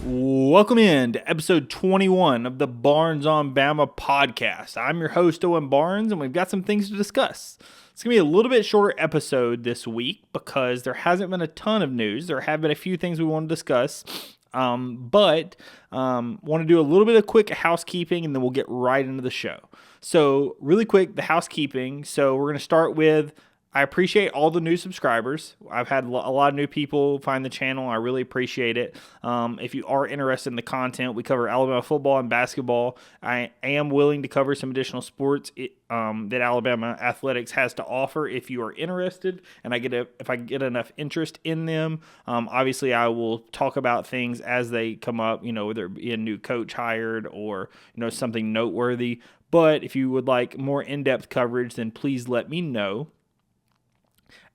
Welcome in to episode 21 of the Barnes on Bama podcast. I'm your host, Owen Barnes, and we've got some things to discuss. It's going to be a little bit shorter episode this week because there hasn't been a ton of news. There have been a few things we want to discuss, but want to do a little bit of quick housekeeping, and then we'll get right into the show. So really quick, the housekeeping. So we're going to start with I appreciate all the new subscribers. I've had a lot of new people find the channel. I really appreciate it. If you are interested in the content, we cover Alabama football and basketball. I am willing to cover some additional sports that Alabama athletics has to offer if you are interested, and if I get enough interest in them. Obviously, I will talk about things as they come up, whether it be a new coach hired or, something noteworthy. But if you would like more in-depth coverage, then please let me know.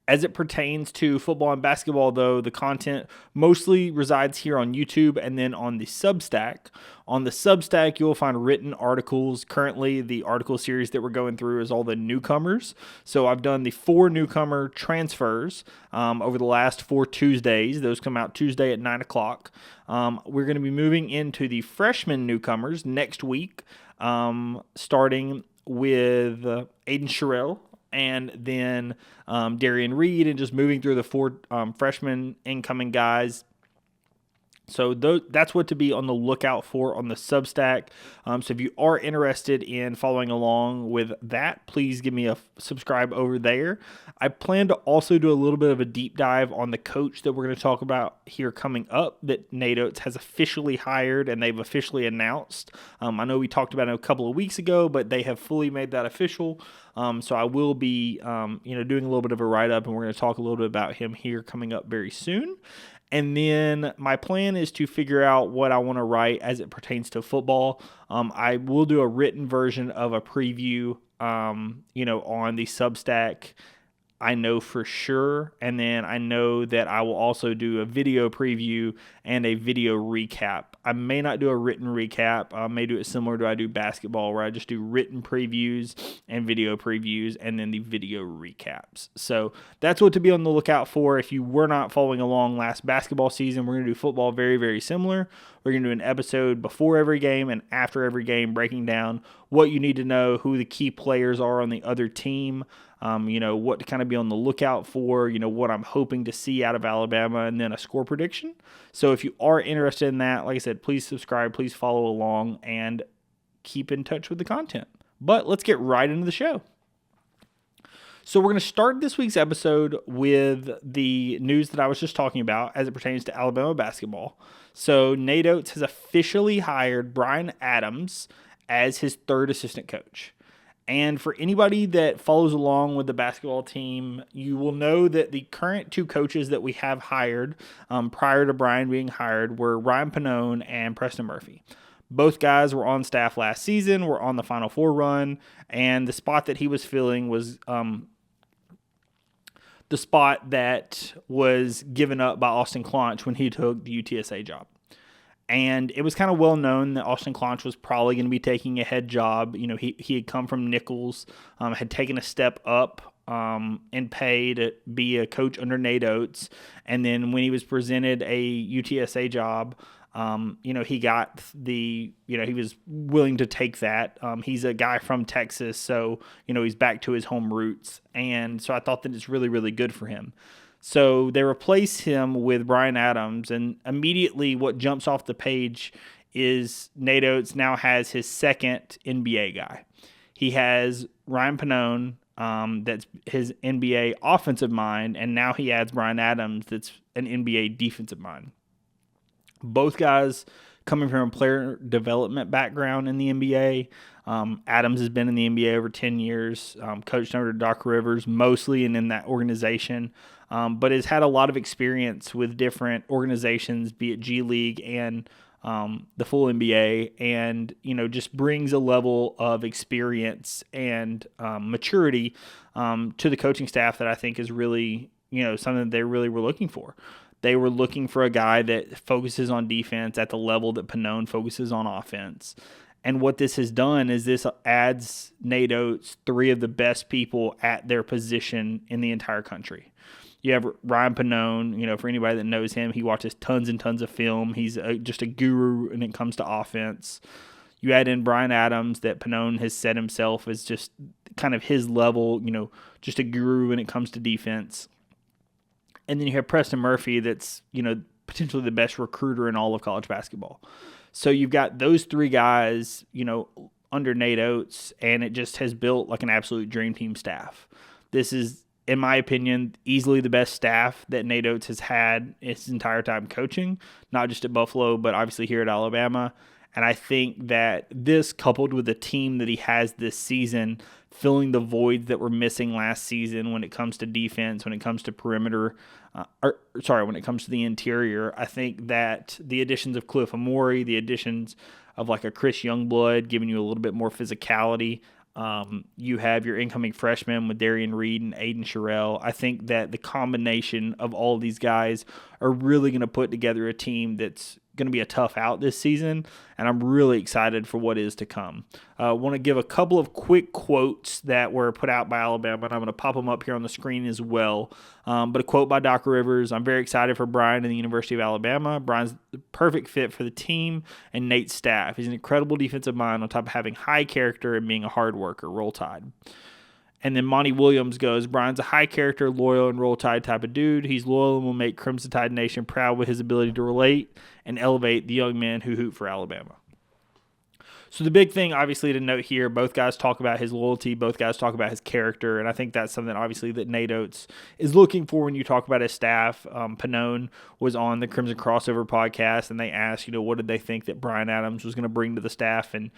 As it pertains to football and basketball, though, the content mostly resides here on YouTube and then on the Substack. On the Substack, you'll find written articles. Currently, the article series that we're going through is all the newcomers. So I've done the 4 newcomer transfers over the last 4 Tuesdays. Those come out Tuesday at 9 o'clock. We're going to be moving into the freshman newcomers next week, starting with Aiden Sherrill, and then Darian Reed, and just moving through the 4 freshman incoming guys. So that's what to be on the lookout for on the Substack. So if you are interested in following along with that, please give me a subscribe over there. I plan to also do a little bit of a deep dive on the coach that we're going to talk about here coming up that Nate Oates has officially hired and they've officially announced. I know we talked about it a couple of weeks ago, but they have fully made that official. So I will be doing a little bit of a write-up, and we're going to talk a little bit about him here coming up very soon. And then my plan is to figure out what I want to write as it pertains to football. I will do a written version of a preview, on the Substack, I know for sure. And then I know that I will also do a video preview and a video recap. I may not do a written recap. I may do it similar to I do basketball, where I just do written previews and video previews and then the video recaps. So that's what to be on the lookout for. If you were not following along last basketball season, we're going to do football very, very similar. We're going to do an episode before every game and after every game, breaking down what you need to know, who the key players are on the other team, what to kind of be on the lookout for, what I'm hoping to see out of Alabama, and then a score prediction. So if you are interested in that, like I said, please subscribe, please follow along, and keep in touch with the content. But let's get right into the show. So we're going to start this week's episode with the news that I was just talking about as it pertains to Alabama basketball. So Nate Oates has officially hired Brian Adams as his 3rd assistant coach. And for anybody that follows along with the basketball team, you will know that the current 2 coaches that we have hired prior to Brian being hired were Ryan Pannone and Preston Murphy. Both guys were on staff last season, were on the Final Four run, and the spot that he was filling was the spot that was given up by Austin Claunch when he took the UTSA job. And it was kind of well known that Austin Claunch was probably going to be taking a head job. He had come from Nichols, had taken a step up in pay to be a coach under Nate Oates. And then when he was presented a UTSA job, he got he was willing to take that. He's a guy from Texas, so, he's back to his home roots. And so I thought that it's really, really good for him. So they replace him with Brian Adams, and immediately what jumps off the page is Nate Oates now has his 2nd NBA guy. He has Ryan Pannone, that's his NBA offensive mind, and now he adds Brian Adams, that's an NBA defensive mind. Both guys coming from a player development background in the NBA. Adams has been in the NBA over 10 years, coached under Doc Rivers mostly and in that organization, but has had a lot of experience with different organizations, be it G League and the full NBA, and just brings a level of experience and maturity to the coaching staff that I think is really something that they really were looking for. They were looking for a guy that focuses on defense at the level that Pannone focuses on offense. And what this has done is this adds Nate Oates 3 of the best people at their position in the entire country. You have Ryan Pannone. For anybody that knows him, he watches tons and tons of film. He's just a guru when it comes to offense. You add in Brian Adams, that Pannone has set himself as just kind of his level, just a guru when it comes to defense. And then you have Preston Murphy, that's, potentially the best recruiter in all of college basketball. So you've got those three guys, under Nate Oates, and it just has built like an absolute dream team staff. This is, in my opinion, easily the best staff that Nate Oates has had his entire time coaching, not just at Buffalo, but obviously here at Alabama. And I think that this, coupled with the team that he has this season, filling the voids that were missing last season when it comes to defense, when it comes to perimeter, when it comes to the interior, I think that the additions of Cliff Amore, the additions of like a Chris Youngblood, giving you a little bit more physicality. You have your incoming freshmen with Darian Reed and Aiden Sherrill. I think that the combination of all of these guys are really going to put together a team that's going to be a tough out this season, and I'm really excited for what is to come. I want to give a couple of quick quotes that were put out by Alabama, and I'm going to pop them up here on the screen as well. But a quote by Doc Rivers: "I'm very excited for Brian and the University of Alabama. Brian's the perfect fit for the team and Nate's staff. He's an incredible defensive mind on top of having high character and being a hard worker. Roll Tide." And then Monty Williams goes, "Brian's a high character, loyal, and Roll Tide type of dude. He's loyal and will make Crimson Tide Nation proud with his ability to relate and elevate the young men who hoop for Alabama." So the big thing, obviously, to note here, both guys talk about his loyalty, both guys talk about his character, and I think that's something, obviously, that Nate Oates is looking for when you talk about his staff. Pannone was on the Crimson Crossover podcast, and they asked, what did they think that Brian Adams was going to bring to the staff, and,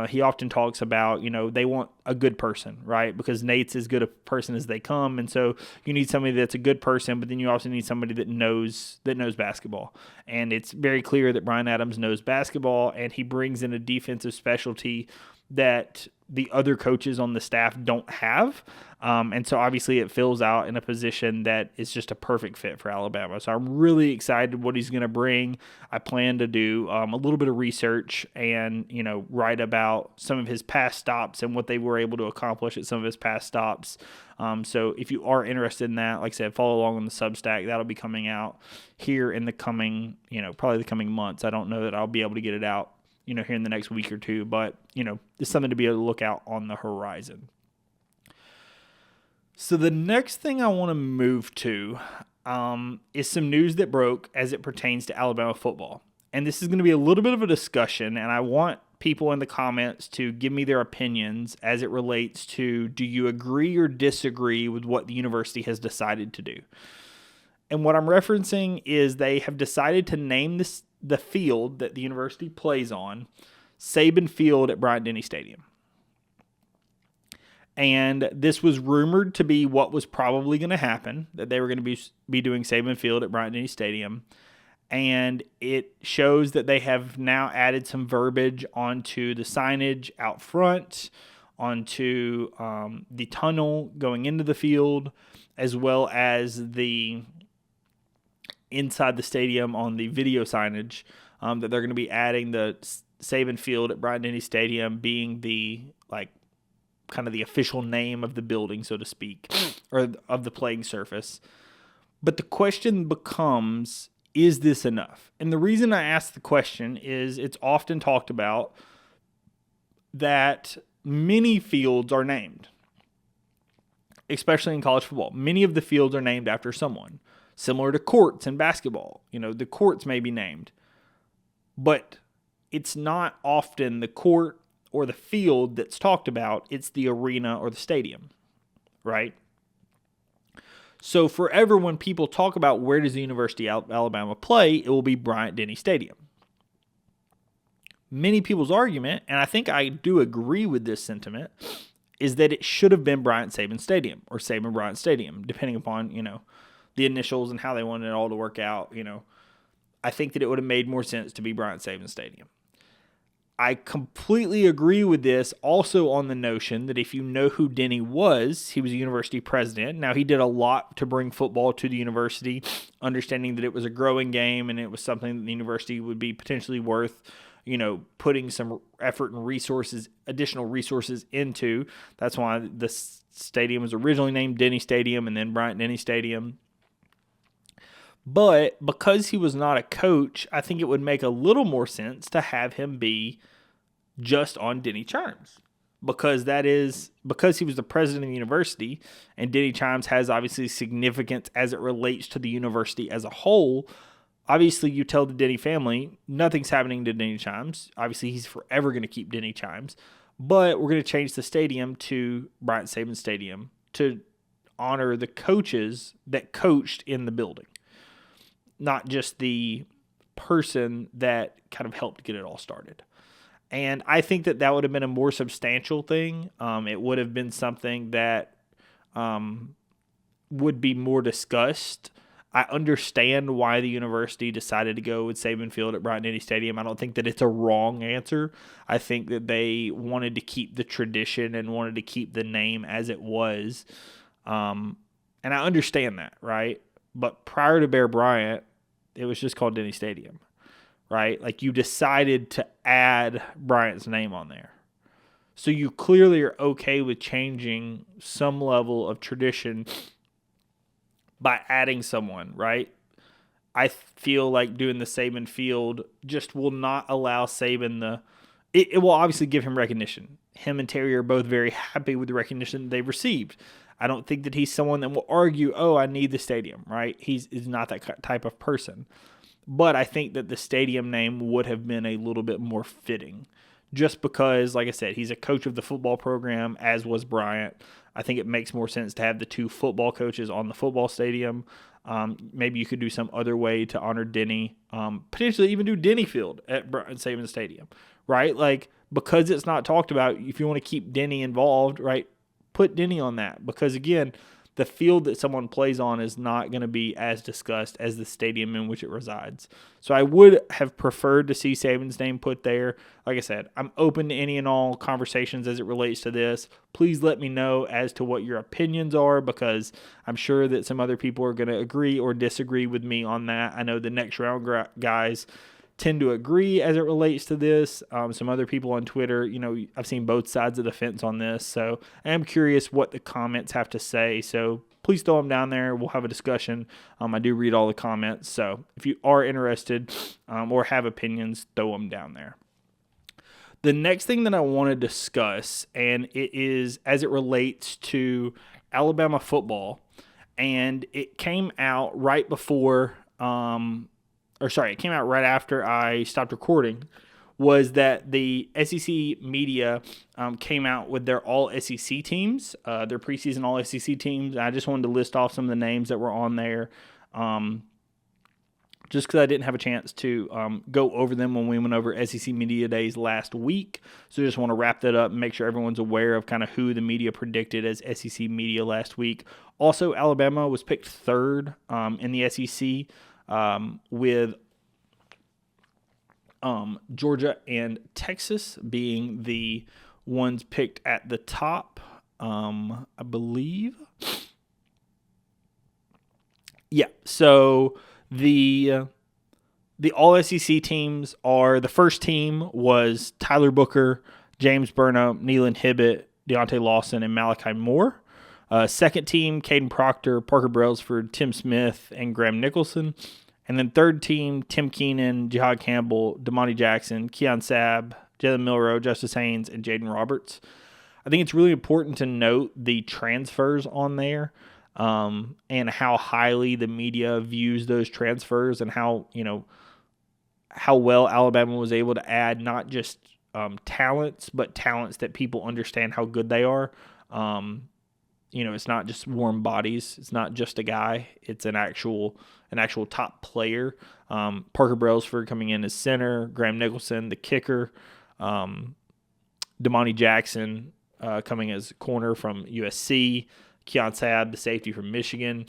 he often talks about, they want a good person, right? Because Nate's as good a person as they come. And so you need somebody that's a good person, but then you also need somebody that knows basketball. And it's very clear that Brian Adams knows basketball, and he brings in a defensive specialty that the other coaches on the staff don't have. And so obviously it fills out in a position that is just a perfect fit for Alabama. So I'm really excited what he's going to bring. I plan to do a little bit of research and, write about some of his past stops and what they were able to accomplish at some of his past stops. So if you are interested in that, like I said, follow along on the Substack. That'll be coming out here in the coming, probably the coming months. I don't know that I'll be able to get it out here in the next week or two, but, it's something to be able to look out on the horizon. So the next thing I want to move to is some news that broke as it pertains to Alabama football. And this is going to be a little bit of a discussion, and I want people in the comments to give me their opinions as it relates to, do you agree or disagree with what the university has decided to do? And what I'm referencing is they have decided to name the field that the university plays on Saban Field at Bryant-Denny Stadium. And this was rumored to be what was probably going to happen, that they were going to be doing Saban Field at Bryant-Denny Stadium. And it shows that they have now added some verbiage onto the signage out front, onto the tunnel going into the field, as well as the inside the stadium on the video signage, that they're going to be adding the Saban Field at Bryant-Denny Stadium being the, kind of the official name of the building, so to speak, or of the playing surface. But the question becomes, is this enough? And the reason I ask the question is it's often talked about that many fields are named, especially in college football. Many of the fields are named after someone, similar to courts in basketball. The courts may be named, but it's not often the court or the field that's talked about. It's the arena or the stadium, right? So forever when people talk about where does the University of Alabama play, it will be Bryant-Denny Stadium. Many people's argument, and I think I do agree with this sentiment, is that it should have been Bryant-Saban Stadium or Saban-Bryant Stadium, depending upon, the initials and how they wanted it all to work out. I think that it would have made more sense to be Bryant-Saban Stadium. I completely agree with this also on the notion that if you know who Denny was, he was a university president. Now, he did a lot to bring football to the university, understanding that it was a growing game and it was something that the university would be potentially worth, putting some effort and additional resources into. That's why the stadium was originally named Denny Stadium and then Bryant-Denny Stadium. But because he was not a coach, I think it would make a little more sense to have him be just on Denny Chimes. Because he was the president of the university, and Denny Chimes has obviously significance as it relates to the university as a whole. Obviously, you tell the Denny family, nothing's happening to Denny Chimes. Obviously, he's forever going to keep Denny Chimes. But we're going to change the stadium to Bryant Saban Stadium to honor the coaches that coached in the building, not just the person that kind of helped get it all started. And I think that would have been a more substantial thing. It would have been something that would be more discussed. I understand why the university decided to go with Saban Field at Bryant-Denny Stadium. I don't think that it's a wrong answer. I think that they wanted to keep the tradition and wanted to keep the name as it was. And I understand that, right? But prior to Bear Bryant, it was just called Denny Stadium, right? Like, you decided to add Bryant's name on there. So you clearly are okay with changing some level of tradition by adding someone, right? I feel like doing the Saban Field just will not allow Saban it will obviously give him recognition. Him and Terry are both very happy with the recognition they've received. I don't think that he's someone that will argue, oh, I need the stadium, right? He's not that type of person. But I think that the stadium name would have been a little bit more fitting. Just because, like I said, he's a coach of the football program, as was Bryant. I think it makes more sense to have the two football coaches on the football stadium. Maybe you could do some other way to honor Denny. Potentially even do Denny Field at Saban Stadium, right? Like, because it's not talked about, if you want to keep Denny involved, right, put Denny on that. Because, again, the field that someone plays on is not going to be as discussed as the stadium in which it resides. So I would have preferred to see Saban's name put there. Like I said, I'm open to any and all conversations as it relates to this. Please let me know as to what your opinions are, because I'm sure that some other people are going to agree or disagree with me on that. I know the next round guys tend to agree as it relates to this. Some other people on Twitter, I've seen both sides of the fence on this, so I am curious what the comments have to say. So please throw them down there. We'll have a discussion. I do read all the comments, so if you are interested or have opinions, throw them down there. The next thing that I want to discuss, and it is as it relates to Alabama football, and it came out right before it came out right after I stopped recording, was that the SEC media came out with their all-SEC teams, their preseason all-SEC teams. I just wanted to list off some of the names that were on there, just because I didn't have a chance to go over them when we went over SEC Media Days last week. So I just want to wrap that up and make sure everyone's aware of kind of who the media predicted as SEC media last week. Also, Alabama was picked third in the SEC, with Georgia and Texas being the ones picked at the top, I believe. Yeah, so the all-SEC teams are, the first team was Tyler Booker, James Burnham, Nealon Hibbett, Deontay Lawson, and Malachi Moore. Second team, Caden Proctor, Parker Brailsford, Tim Smith, and Graham Nicholson. And then third team, Tim Keenan, Jihad Campbell, Damani Jackson, Keon Sabb, Jalen Milroe, Justice Haynes, and Jaden Roberts. I think it's really important to note the transfers on there, and how highly the media views those transfers, and how well Alabama was able to add not just talents, but talents that people understand how good they are. It's not just warm bodies. It's not just a guy. It's an actual top player. Parker Brailsford coming in as center, Graham Nicholson, the kicker, Damani Jackson coming as corner from USC, Keon Sabb, the safety from Michigan,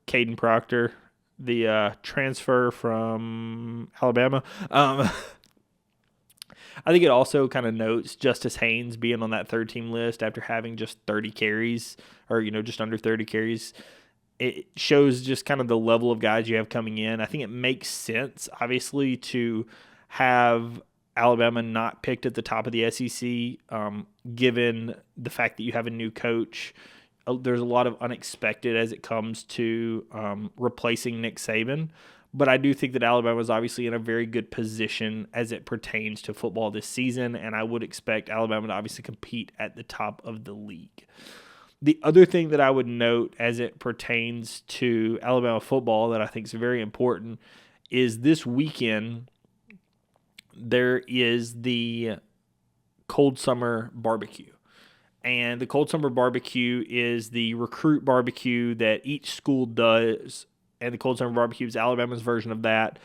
Caden Proctor, the transfer from Alabama. I think it also kind of notes Justice Haynes being on that third team list after having just 30 carries, or just under 30 carries. It shows just kind of the level of guys you have coming in. I think it makes sense, obviously, to have Alabama not picked at the top of the SEC, given the fact that you have a new coach. There's a lot of unexpected as it comes to replacing Nick Saban. But I do think that Alabama is obviously in a very good position as it pertains to football this season, and I would expect Alabama to obviously compete at the top of the league. The other thing that I would note as it pertains to Alabama football that I think is very important is this weekend there is the Cold Summer Barbecue. And the Cold Summer Barbecue is the recruit barbecue that each school does, and the Cold Summer Barbecue is Alabama's version of that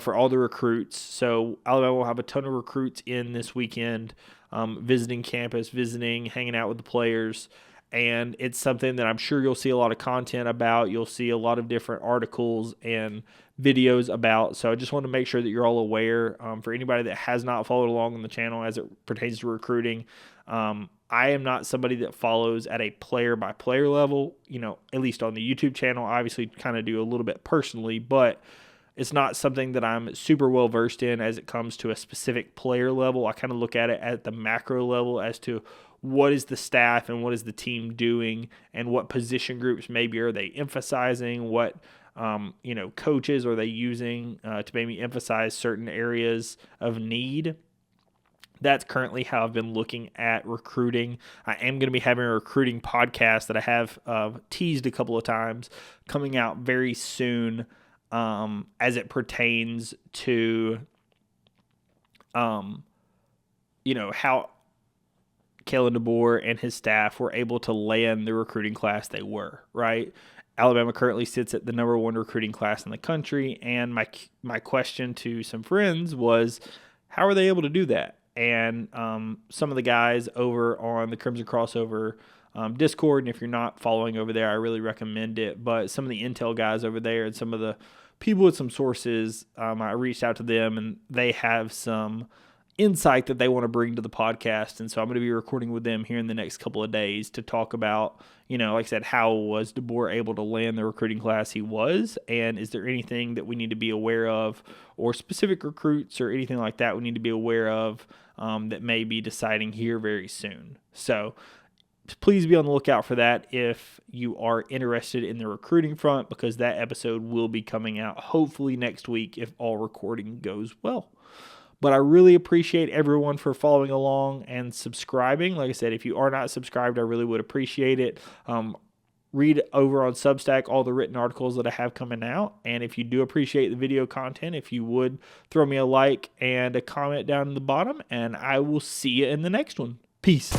for all the recruits. So Alabama will have a ton of recruits in this weekend, visiting campus, hanging out with the players. And it's something that I'm sure you'll see a lot of content about. You'll see a lot of different articles and videos about. So I just want to make sure that you're all aware. For anybody that has not followed along on the channel as it pertains to recruiting, I am not somebody that follows at a player-by-player level, at least on the YouTube channel. I obviously kind of do a little bit personally, but it's not something that I'm super well versed in as it comes to a specific player level. I kind of look at it at the macro level as to what is the staff and what is the team doing and what position groups maybe are they emphasizing, what coaches are they using to maybe emphasize certain areas of need. That's currently how I've been looking at recruiting. I am going to be having a recruiting podcast that I have teased a couple of times coming out very soon as it pertains to, how Kalen DeBoer and his staff were able to land the recruiting class they were, right? Alabama currently sits at the number 1 recruiting class in the country, and my question to some friends was, how are they able to do that? And some of the guys over on the Crimson Crossover Discord, and if you're not following over there, I really recommend it. But some of the Intel guys over there and some of the people with some sources, I reached out to them, and they have some insight that they want to bring to the podcast. And so I'm going to be recording with them here in the next couple of days to talk about, like I said, how was DeBoer able to land the recruiting class he was, and is there anything that we need to be aware of, or specific recruits or anything like that we need to be aware of that may be deciding here very soon. So please be on the lookout for that if you are interested in the recruiting front, because that episode will be coming out hopefully next week if all recording goes well. But I really appreciate everyone for following along and subscribing. Like I said, if you are not subscribed, I really would appreciate it. Read over on Substack all the written articles that I have coming out. And if you do appreciate the video content, if you would throw me a like and a comment down in the bottom, and I will see you in the next one. Peace.